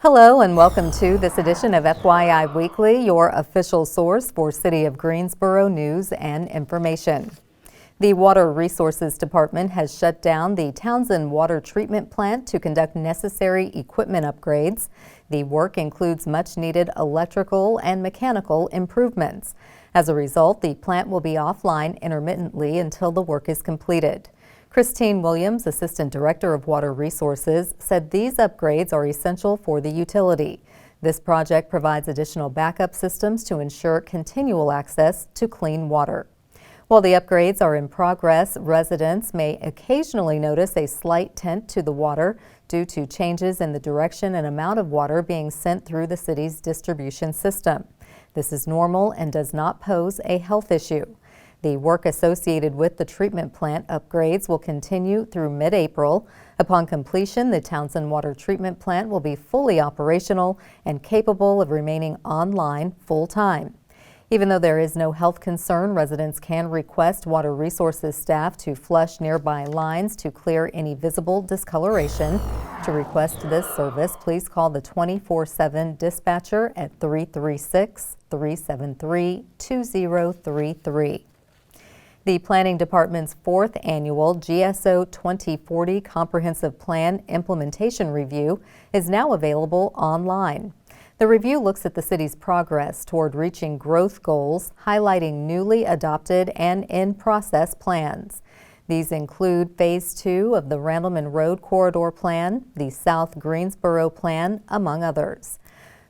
Hello and welcome to this edition of FYI Weekly, your official source for City of Greensboro news and information. The Water Resources Department has shut down the Townsend Water Treatment Plant to conduct necessary equipment upgrades. The work includes much-needed electrical and mechanical improvements. As a result, the plant will be offline intermittently until the work is completed. Christine Williams, Assistant Director of Water Resources, said these upgrades are essential for the utility. This project provides additional backup systems to ensure continual access to clean water. While the upgrades are in progress, residents may occasionally notice a slight tint to the water due to changes in the direction and amount of water being sent through the city's distribution system. This is normal and does not pose a health issue. The work associated with the treatment plant upgrades will continue through mid-April. Upon completion, the Townsend Water Treatment Plant will be fully operational and capable of remaining online full-time. Even though there is no health concern, residents can request Water Resources staff to flush nearby lines to clear any visible discoloration. To request this service, please call the 24/7 dispatcher at 336-373-2033. The Planning Department's 4th annual GSO 2040 Comprehensive Plan Implementation Review is now available online. The review looks at the city's progress toward reaching growth goals, highlighting newly adopted and in-process plans. These include Phase 2 of the Randleman Road Corridor Plan, the South Greensboro Plan, among others.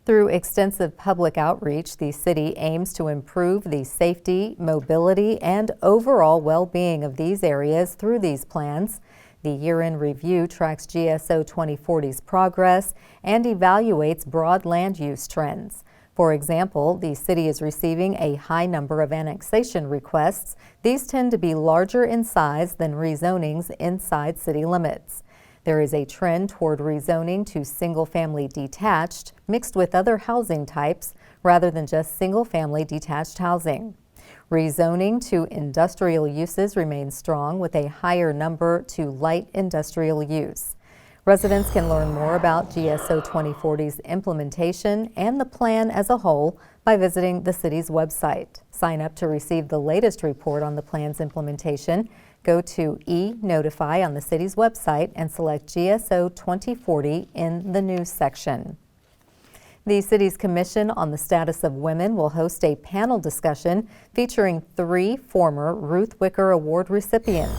Through extensive public outreach, the city aims to improve the safety, mobility, and overall well-being of these areas through these plans. The year-end review tracks GSO 2040's progress and evaluates broad land use trends. For example, the city is receiving a high number of annexation requests. These tend to be larger in size than rezonings inside city limits. There is a trend toward rezoning to single-family detached, mixed with other housing types, rather than just single-family detached housing. Rezoning to industrial uses remains strong, with a higher number to light industrial use. Residents can learn more about GSO 2040's implementation and the plan as a whole by visiting the city's website. Sign up to receive the latest report on the plan's implementation. Go to e-Notify on the city's website and select GSO 2040 in the news section. The city's Commission on the Status of Women will host a panel discussion featuring 3 former Ruth Wicker Award recipients.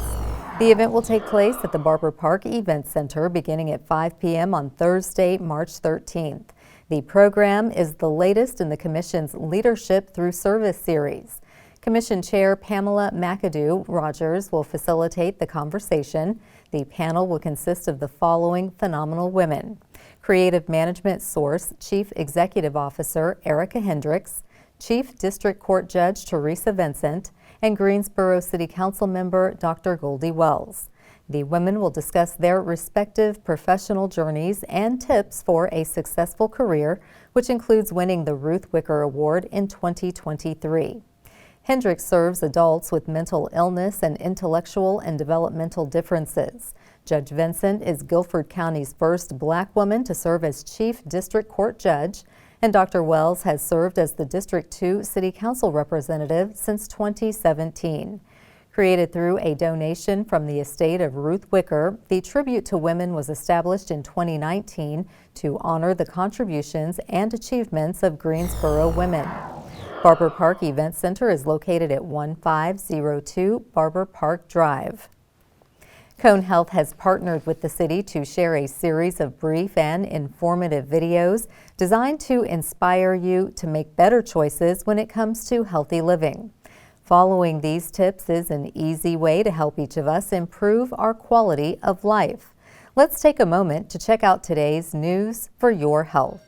The event will take place at the Barber Park Event Center beginning at 5 p.m. on Thursday, March 13th. The program is the latest in the Commission's Leadership Through Service series. Commission Chair Pamela McAdoo Rogers will facilitate the conversation. The panel will consist of the following phenomenal women: Creative Management Source Chief Executive Officer Erica Hendricks, Chief District Court Judge Teresa Vincent, and Greensboro City Council Member Dr. Goldie Wells. The women will discuss their respective professional journeys and tips for a successful career, which includes winning the Ruth Wicker Award in 2023. Hendricks serves adults with mental illness and intellectual and developmental differences. Judge Vincent is Guilford County's first Black woman to serve as Chief District Court Judge, and Dr. Wells has served as the District 2 City Council Representative since 2017. Created through a donation from the estate of Ruth Wicker, the Tribute to Women was established in 2019 to honor the contributions and achievements of Greensboro women. Barber Park Event Center is located at 1502 Barber Park Drive. Cone Health has partnered with the city to share a series of brief and informative videos designed to inspire you to make better choices when it comes to healthy living. Following these tips is an easy way to help each of us improve our quality of life. Let's take a moment to check out today's news for your health.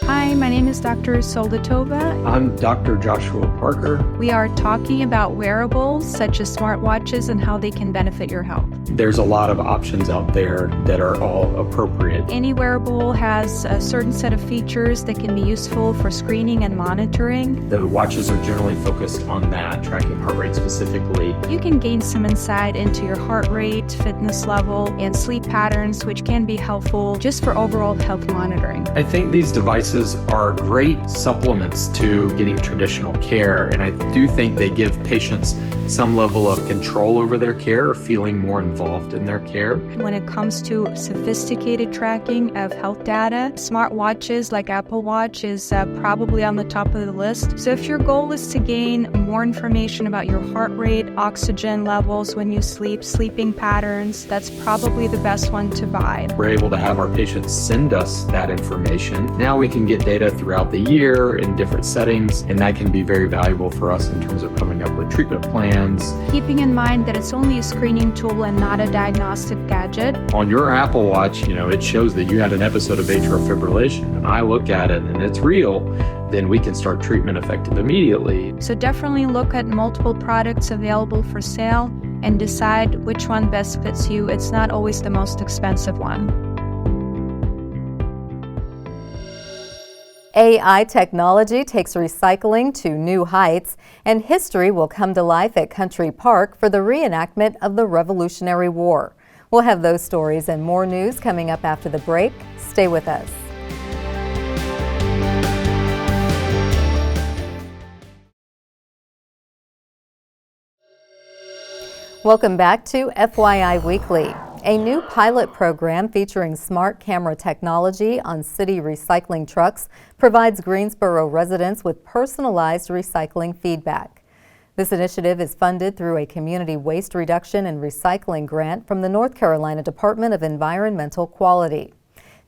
Hi, my name is Dr. Soldatova. I'm Dr. Joshua Parker. We are talking about wearables such as smartwatches and how they can benefit your health. There's a lot of options out there that are all appropriate. Any wearable has a certain set of features that can be useful for screening and monitoring. The watches are generally focused on that, tracking heart rate specifically. You can gain some insight into your heart rate, fitness level, and sleep patterns, which can be helpful just for overall health monitoring. I think these devices are great supplements to getting traditional care, and I do think they give patients some level of control over their care or feeling more involved in their care. When it comes to sophisticated tracking of health data, smartwatches like Apple Watch is probably on the top of the list. So if your goal is to gain more information about your heart rate, oxygen levels when you sleep, sleeping patterns, that's probably the best one to buy. We're able to have our patients send us that information. Now we can get data throughout the year in different settings, and that can be very valuable for us in terms of coming up with treatment plans. Keeping in mind that it's only a screening tool and not a diagnostic gadget. On your Apple Watch, it shows that you had an episode of atrial fibrillation, and I look at it and it's real, then we can start treatment effective immediately. So definitely look at multiple products available for sale and decide which one best fits you. It's not always the most expensive one. AI technology takes recycling to new heights, and history will come to life at Country Park for the reenactment of the Revolutionary War. We'll have those stories and more news coming up after the break. Stay with us. Welcome back to FYI Weekly. A new pilot program featuring smart camera technology on city recycling trucks provides Greensboro residents with personalized recycling feedback. This initiative is funded through a community waste reduction and recycling grant from the North Carolina Department of Environmental Quality.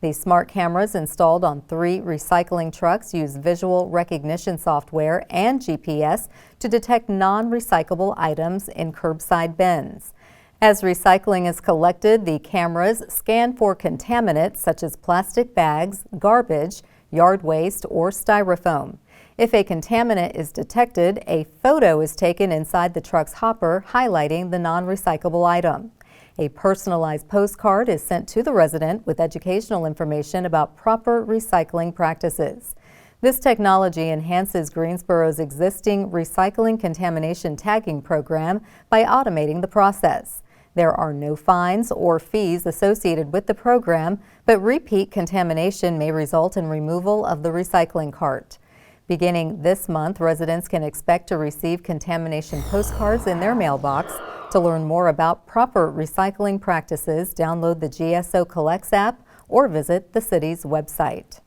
These smart cameras installed on 3 recycling trucks use visual recognition software and GPS to detect non-recyclable items in curbside bins. As recycling is collected, the cameras scan for contaminants such as plastic bags, garbage, yard waste, or styrofoam. If a contaminant is detected, a photo is taken inside the truck's hopper highlighting the non-recyclable item. A personalized postcard is sent to the resident with educational information about proper recycling practices. This technology enhances Greensboro's existing recycling contamination tagging program by automating the process. There are no fines or fees associated with the program, but repeat contamination may result in removal of the recycling cart. Beginning this month, residents can expect to receive contamination postcards in their mailbox. To learn more about proper recycling practices, download the GSO Collects app or visit the city's website.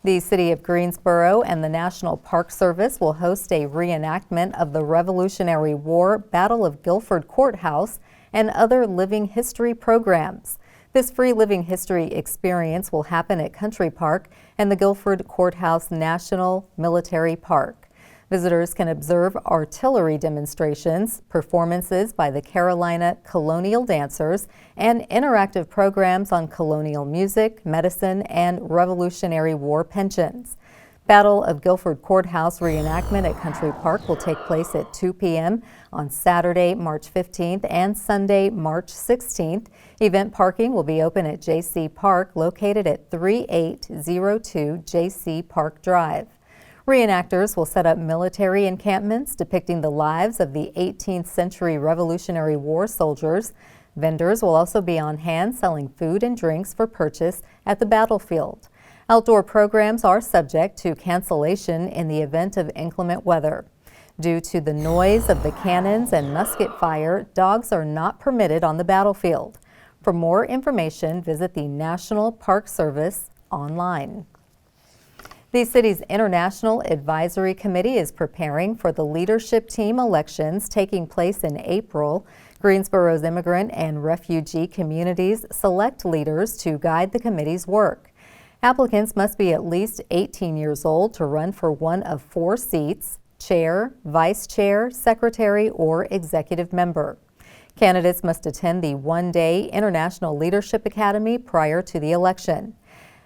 The City of Greensboro and the National Park Service will host a reenactment of the Revolutionary War Battle of Guilford Courthouse and other living history programs. This free living history experience will happen at Country Park and the Guilford Courthouse National Military Park. Visitors can observe artillery demonstrations, performances by the Carolina Colonial Dancers, and interactive programs on colonial music, medicine, and Revolutionary War pensions. Battle of Guilford Courthouse reenactment at Country Park will take place at 2 p.m. on Saturday, March 15th and Sunday, March 16th. Event parking will be open at JC Park, located at 3802 JC Park Drive. Reenactors will set up military encampments depicting the lives of the 18th century Revolutionary War soldiers. Vendors will also be on hand selling food and drinks for purchase at the battlefield. Outdoor programs are subject to cancellation in the event of inclement weather. Due to the noise of the cannons and musket fire, dogs are not permitted on the battlefield. For more information, visit the National Park Service online. The city's International Advisory Committee is preparing for the leadership team elections taking place in April. Greensboro's immigrant and refugee communities select leaders to guide the committee's work. Applicants must be at least 18 years old to run for one of 4 seats: chair, vice chair, secretary, or executive member. Candidates must attend the one-day International Leadership Academy prior to the election.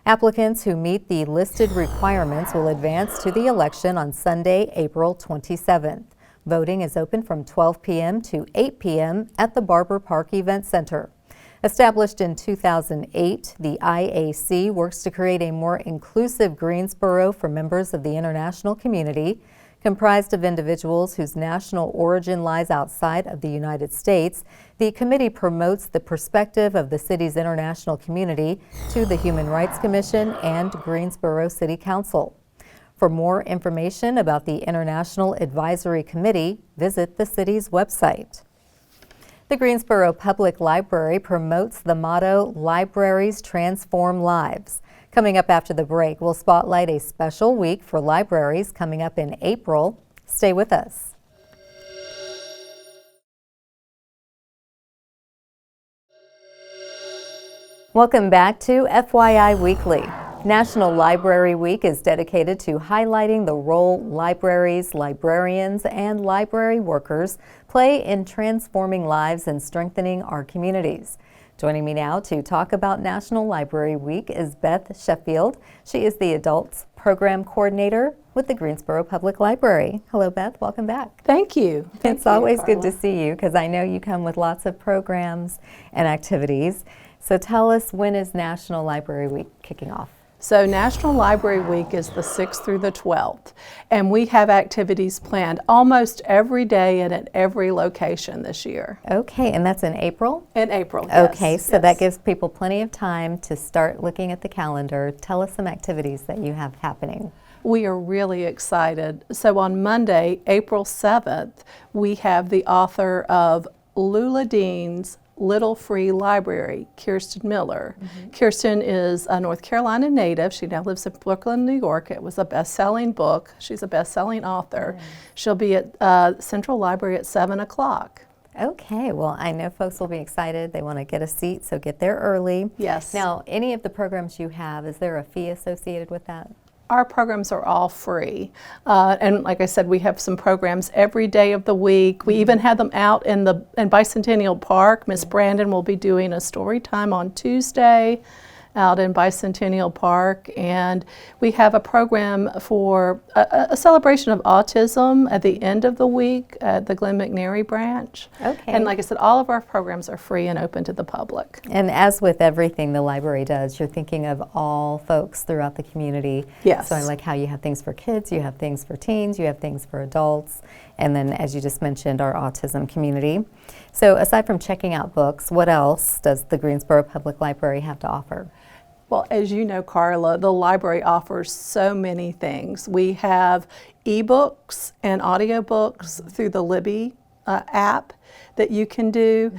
Applicants who meet the listed requirements will advance to the election on Sunday, April 27th. Voting is open from 12 p.m. to 8 p.m. at the Barber Park Event Center. Established in 2008, the IAC works to create a more inclusive Greensboro for members of the international community. Comprised of individuals whose national origin lies outside of the United States, the committee promotes the perspective of the city's international community to the Human Rights Commission and Greensboro City Council. For more information about the International Advisory Committee, visit the city's website. The Greensboro Public Library promotes the motto, "Libraries Transform Lives." Coming up after the break, we'll spotlight a special week for libraries coming up in April. Stay with us. Welcome back to FYI Weekly. National Library Week is dedicated to highlighting the role libraries, librarians, and library workers play in transforming lives and strengthening our communities. Joining me now to talk about National Library Week is Beth Sheffield. She is the Adults Program Coordinator with the Greensboro Public Library. Hello, Beth. Welcome back. Thank you. It's always good to see you because I know you come with lots of programs and activities. So tell us, when is National Library Week kicking off? So National Library Week is the 6th through the 12th, and we have activities planned almost every day and at every location this year. Okay, and that's in April? In April, yes. Okay, so that gives people plenty of time to start looking at the calendar. Tell us some activities that you have happening. We are really excited. So on Monday, April 7th, we have the author of Lula Dean's Little Free Library, Kirsten Miller. Kirsten is a North Carolina native. She now lives in Brooklyn, New York. It was a best-selling book. She's a best-selling author. She'll be at Central Library at 7 o'clock. Okay, well, I know folks will be excited. They want to get a seat, so get there early. Yes. Now, any of the programs you have, is there a fee associated with that? Our programs are all free. And like I said, we have some programs every day of the week. We even have them out in Bicentennial Park. Miss Brandon will be doing a story time on Tuesday out in Bicentennial Park, and we have a program for a celebration of autism at the end of the week at the Glen McNary branch. Okay. And like I said, all of our programs are free and open to the public. And as with everything the library does, you're thinking of all folks throughout the community. Yes. So I like how you have things for kids, you have things for teens, you have things for adults, and then, as you just mentioned, our autism community. So aside from checking out books, what else does the Greensboro Public Library have to offer? Well, as you know, Carla, the library offers so many things. We have ebooks and audiobooks through the Libby app that you can do.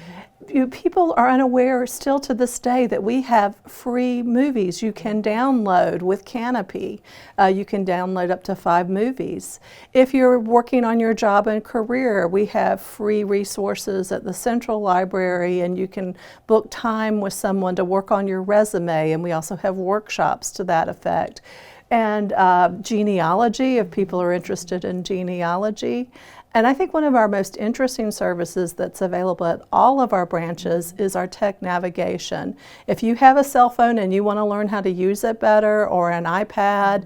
People are unaware still to this day that we have free movies you can download with Canopy. You can download up to 5 movies. If you're working on your job and career, we have free resources at the Central Library, and you can book time with someone to work on your resume, and we also have workshops to that effect. And genealogy, if people are interested in genealogy. And I think one of our most interesting services that's available at all of our branches is our tech navigation. If you have a cell phone and you want to learn how to use it better, or an iPad,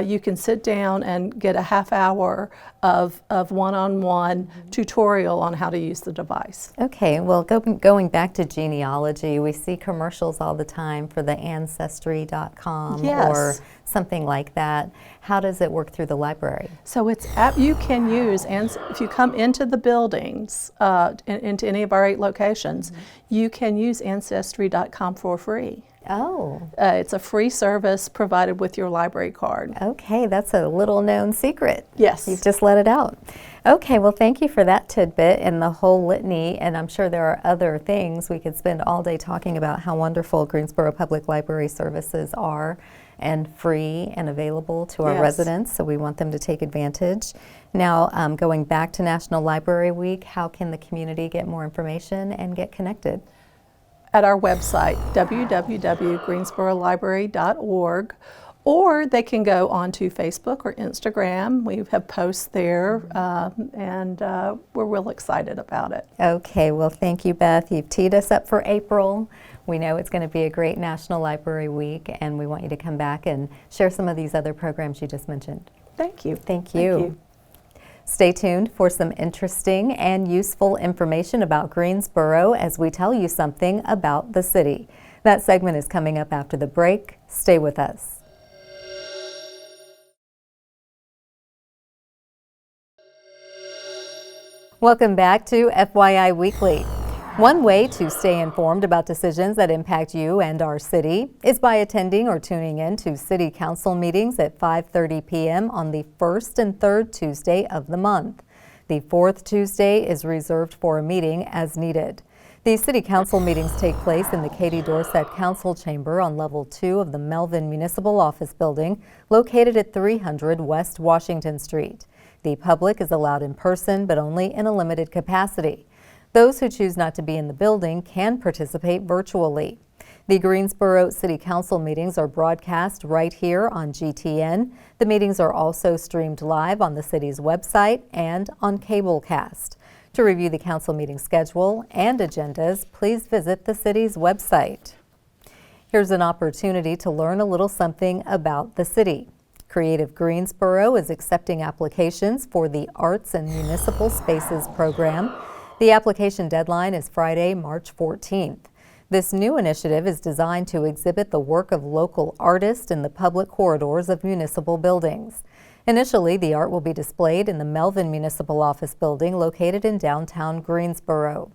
you can sit down and get a half hour of one-on-one tutorial on how to use the device. Okay, well, going back to genealogy, we see commercials all the time for the Ancestry.com or something like that. How does it work through the library? So it's app you can use, and if you come into the buildings, into any of our 8 locations, you can use Ancestry.com for free. Oh. It's a free service provided with your library card. Okay, that's a little known secret. Yes. You've just let it out. Okay, well, thank you for that tidbit and the whole litany, and I'm sure there are other things. We could spend all day talking about how wonderful Greensboro Public Library services are, and free and available to our residents, so we want them to take advantage. Now, going back to National Library Week, how can the community get more information and get connected? At our website, www.greensborolibrary.org, Or they can go onto Facebook or Instagram. We have posts there, and we're real excited about it. Okay, well, thank you, Beth. You've teed us up for April. We know it's going to be a great National Library Week, and we want you to come back and share some of these other programs you just mentioned. Thank you. Thank you. Stay tuned for some interesting and useful information about Greensboro as we tell you something about the city. That segment is coming up after the break. Stay with us. Welcome back to FYI Weekly. One way to stay informed about decisions that impact you and our city is by attending or tuning in to City Council meetings at 5:30 p.m. on the first and third Tuesday of the month. The fourth Tuesday is reserved for a meeting as needed. These City Council meetings take place in the Katie Dorset Council Chamber on Level 2 of the Melvin Municipal Office Building, located at 300 West Washington Street. The public is allowed in person, but only in a limited capacity. Those who choose not to be in the building can participate virtually. The Greensboro City Council meetings are broadcast right here on GTN. The meetings are also streamed live on the city's website and on Cablecast. To review the council meeting schedule and agendas, please visit the city's website. Here's an opportunity to learn a little something about the city. Creative Greensboro is accepting applications for the Arts and Municipal Spaces program. The application deadline is Friday, March 14th. This new initiative is designed to exhibit the work of local artists in the public corridors of municipal buildings. Initially, the art will be displayed in the Melvin Municipal Office Building located in downtown Greensboro.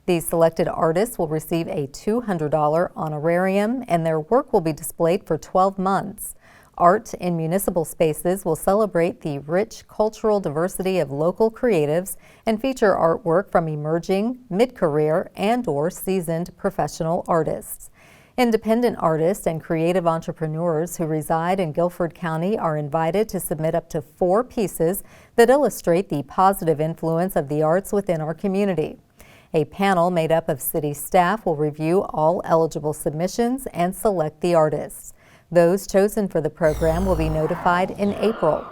These selected artists will receive a $200 honorarium, and their work will be displayed for 12 months. Art in Municipal Spaces will celebrate the rich cultural diversity of local creatives and feature artwork from emerging, mid-career, and/or seasoned professional artists. Independent artists and creative entrepreneurs who reside in Guilford County are invited to submit up to 4 pieces that illustrate the positive influence of the arts within our community. A panel made up of city staff will review all eligible submissions and select the artists. Those chosen for the program will be notified in April.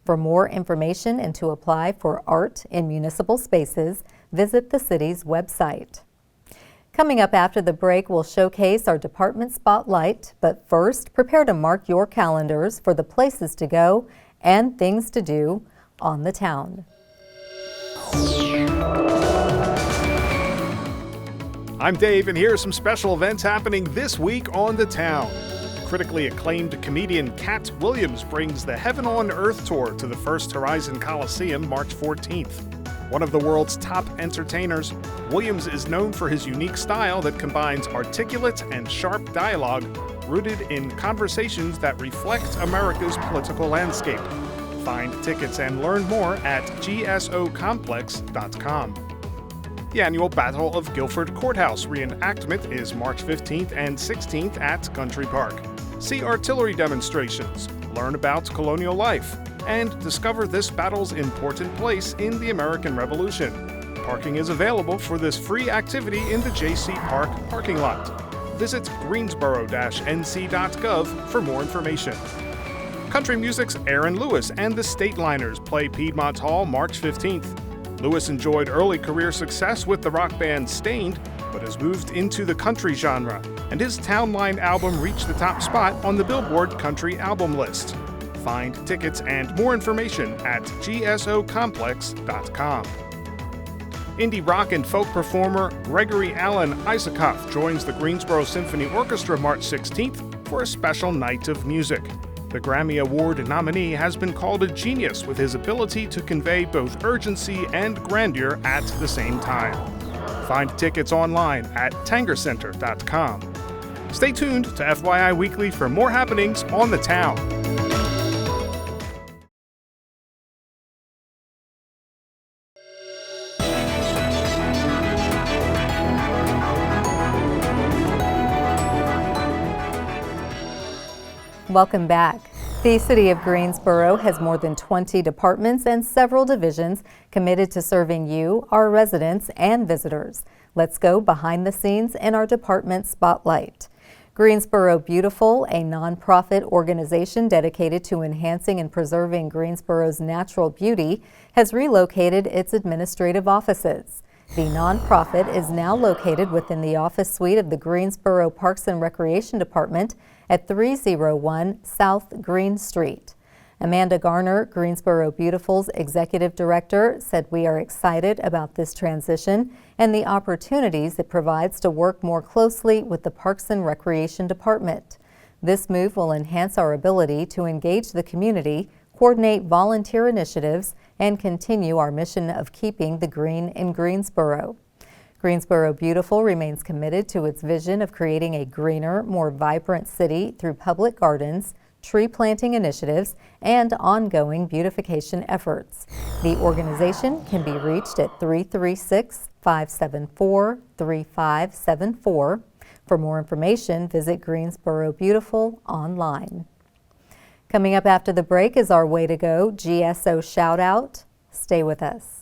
For more information and to apply for Art in Municipal Spaces, visit the city's website. Coming up after the break, we'll showcase our department spotlight, but first, prepare to mark your calendars for the places to go and things to do on the town. I'm Dave, and here are some special events happening this week on the town. Critically acclaimed comedian Cat Williams brings the Heaven on Earth tour to the First Horizon Coliseum March 14th. One of the world's top entertainers, Williams is known for his unique style that combines articulate and sharp dialogue rooted in conversations that reflect America's political landscape. Find tickets and learn more at gsocomplex.com. The annual Battle of Guilford Courthouse reenactment is March 15th and 16th at Country Park. See artillery demonstrations, learn about colonial life, and discover this battle's important place in the American Revolution. Parking is available for this free activity in the J.C. Park parking lot. Visit greensboro-nc.gov for more information. Country music's Aaron Lewis and the Stateliners play Piedmont Hall March 15th. Lewis enjoyed early career success with the rock band Stained, but has moved into the country genre, and his Town Line album reached the top spot on the Billboard Country Album list. Find tickets and more information at gsocomplex.com. Indie rock and folk performer Gregory Alan Isaacoff joins the Greensboro Symphony Orchestra March 16th for a special night of music. The Grammy Award nominee has been called a genius with his ability to convey both urgency and grandeur at the same time. Find tickets online at tangercenter.com. Stay tuned to FYI Weekly for more happenings on the town. Welcome back. The City of Greensboro has more than 20 departments and several divisions committed to serving you, our residents, and visitors. Let's go behind the scenes in our department spotlight. Greensboro Beautiful, a nonprofit organization dedicated to enhancing and preserving Greensboro's natural beauty, has relocated its administrative offices. The nonprofit is now located within the office suite of the Greensboro Parks and Recreation Department at 301 South Green Street. Amanda Garner, Greensboro Beautiful's executive director, said, "We are excited about this transition and the opportunities it provides to work more closely with the Parks and Recreation Department. This move will enhance our ability to engage the community, coordinate volunteer initiatives, and continue our mission of keeping the green in Greensboro." Greensboro Beautiful remains committed to its vision of creating a greener, more vibrant city through public gardens, tree planting initiatives, and ongoing beautification efforts. The organization can be reached at 336-574-3574. For more information, visit Greensboro Beautiful online. Coming up after the break is our Way to Go GSO shout out. Stay with us.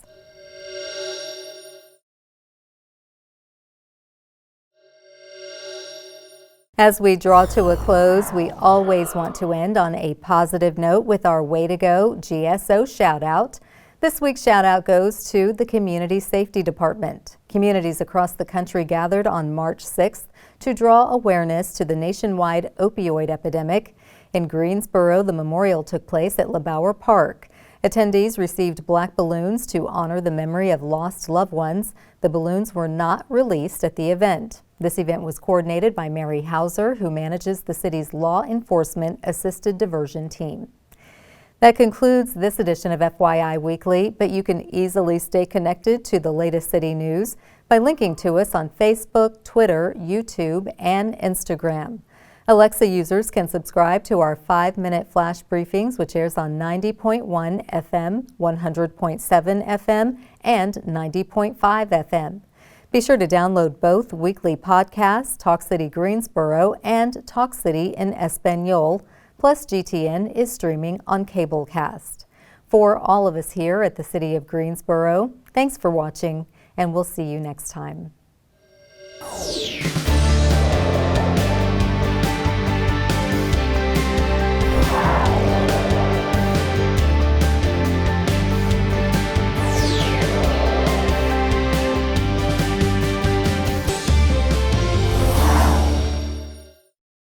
As we draw to a close, we always want to end on a positive note with our Way to Go GSO shout out. This week's shout out goes to the Community Safety Department. Communities across the country gathered on March 6th to draw awareness to the nationwide opioid epidemic. In Greensboro, the memorial took place at LeBauer Park. Attendees received black balloons to honor the memory of lost loved ones. The balloons were not released at the event. This event was coordinated by Mary Hauser, who manages the city's Law Enforcement Assisted Diversion team. That concludes this edition of FYI Weekly, but you can easily stay connected to the latest city news by linking to us on Facebook, Twitter, YouTube, and Instagram. Alexa users can subscribe to our 5-minute flash briefings, which airs on 90.1 FM, 100.7 FM, and 90.5 FM. Be sure to download both weekly podcasts, Talk City Greensboro and Talk City in Espanol, plus GTN is streaming on Cablecast. For all of us here at the City of Greensboro, thanks for watching, and we'll see you next time.